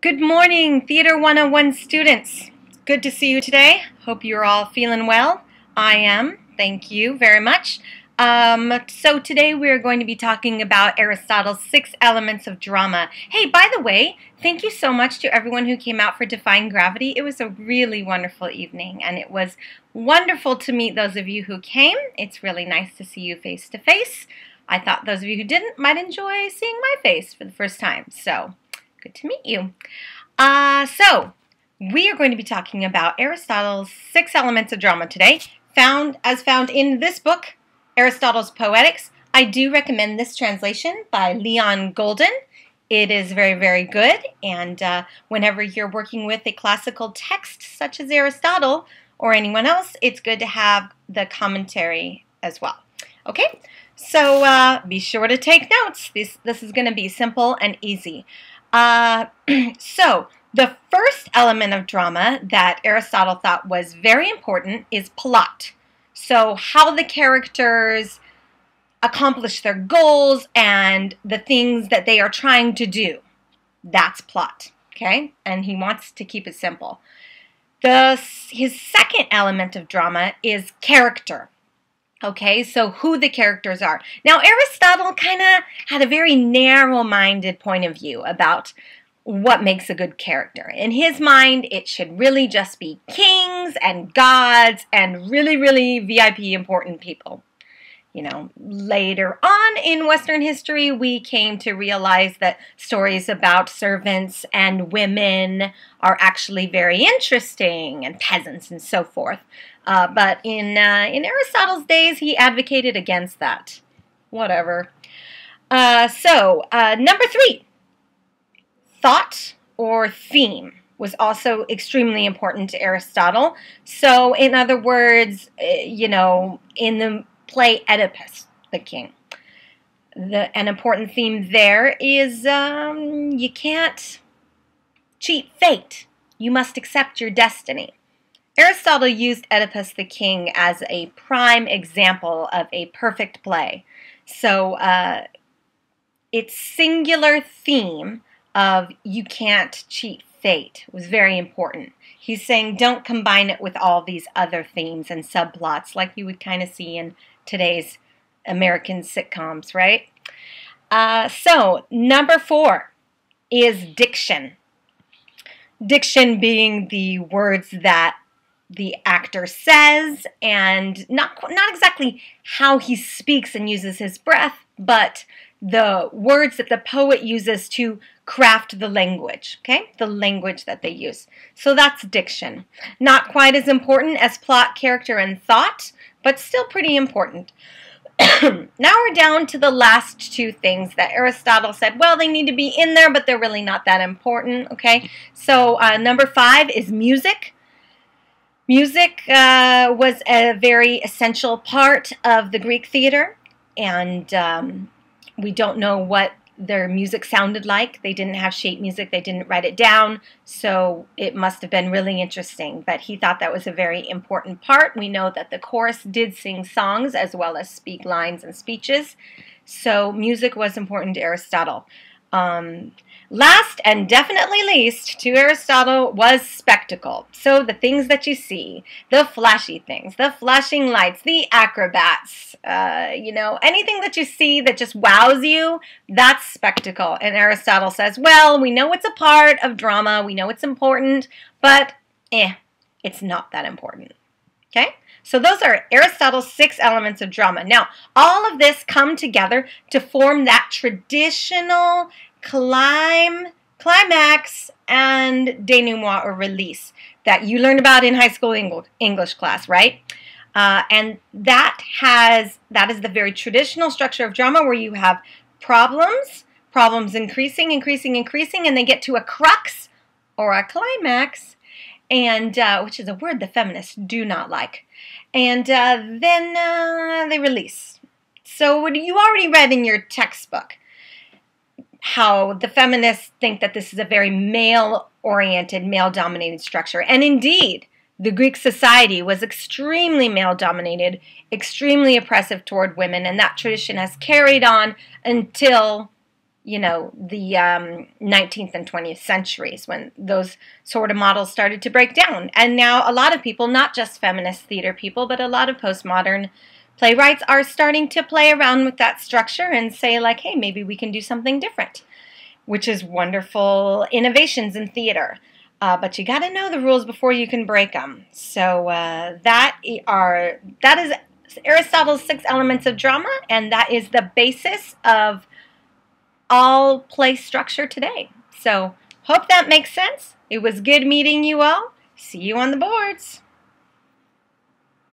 Good morning, Theater 101 students. Good to see you today. Hope you're all feeling well. I am. Thank you very much. So today we're going to be talking about Aristotle's 6 elements of drama. Hey, by the way, thank you so much to everyone who came out for Defying Gravity. It was a really wonderful evening, and it was wonderful to meet those of you who came. It's really nice to see you face to face. I thought those of you who didn't might enjoy seeing my face for the first time. So, good to meet you. So we are going to be talking about Aristotle's 6 elements of drama today, found in this book, Aristotle's Poetics. I do recommend this translation by Leon Golden. It is very, very good, and whenever you're working with a classical text such as Aristotle or anyone else, it's good to have the commentary as well. Okay, so be sure to take notes. This is going to be simple and easy. So the first element of drama that Aristotle thought was very important is plot. So how the characters accomplish their goals and the things that they are trying to do. That's plot, okay? And he wants to keep it simple. His second element of drama is character. Okay, so who the characters are. Now, Aristotle kind of had a very narrow-minded point of view about what makes a good character. In his mind, it should really just be kings and gods and really, really VIP important people. You know, later on in Western history, we came to realize that stories about servants and women are actually very interesting, and peasants and so forth. But in Aristotle's days, he advocated against that. Whatever. Number 3, thought or theme was also extremely important to Aristotle. So, in other words, in the play Oedipus, the king, an important theme there is you can't cheat fate. You must accept your destiny. Aristotle used Oedipus the king as a prime example of a perfect play. So its singular theme of you can't cheat fate was very important. He's saying don't combine it with all these other themes and subplots like you would kind of see in today's American sitcoms, right? So number 4 is diction. Diction being the words that the actor says, and not exactly how he speaks and uses his breath, but the words that the poet uses to craft the language, okay? The language that they use. So that's diction. Not quite as important as plot, character, and thought, but still pretty important. Now we're down to the last 2 things that Aristotle said, well, they need to be in there, but they're really not that important, okay? So number 5 is music. Music was a very essential part of the Greek theater, and we don't know what their music sounded like. They didn't have sheet music. They didn't write it down, so it must have been really interesting. But he thought that was a very important part. We know that the chorus did sing songs as well as speak lines and speeches, so music was important to Aristotle. Last and definitely least to Aristotle was spectacle. So the things that you see, the flashy things, the flashing lights, the acrobats, anything that you see that just wows you, that's spectacle. And Aristotle says, well, we know it's a part of drama, we know it's important, but it's not that important. Okay? So those are Aristotle's 6 elements of drama. Now, all of this come together to form that traditional climax and denouement or release that you learned about in high school English class, right? And that is the very traditional structure of drama where you have problems increasing, and they get to a crux or a climax, and which is a word the feminists do not like. And then they release. So you already read in your textbook how the feminists think that this is a very male-oriented, male-dominated structure. And indeed, the Greek society was extremely male-dominated, extremely oppressive toward women, and that tradition has carried on until the 19th and 20th centuries, when those sort of models started to break down. And now a lot of people, not just feminist theater people, but a lot of postmodern playwrights are starting to play around with that structure and say, like, hey, maybe we can do something different, which is wonderful innovations in theater. But you got to know the rules before you can break them. So that is Aristotle's 6 elements of drama, and that is the basis of all play structure today. So hope that makes sense. It was good meeting you all. See you on the boards.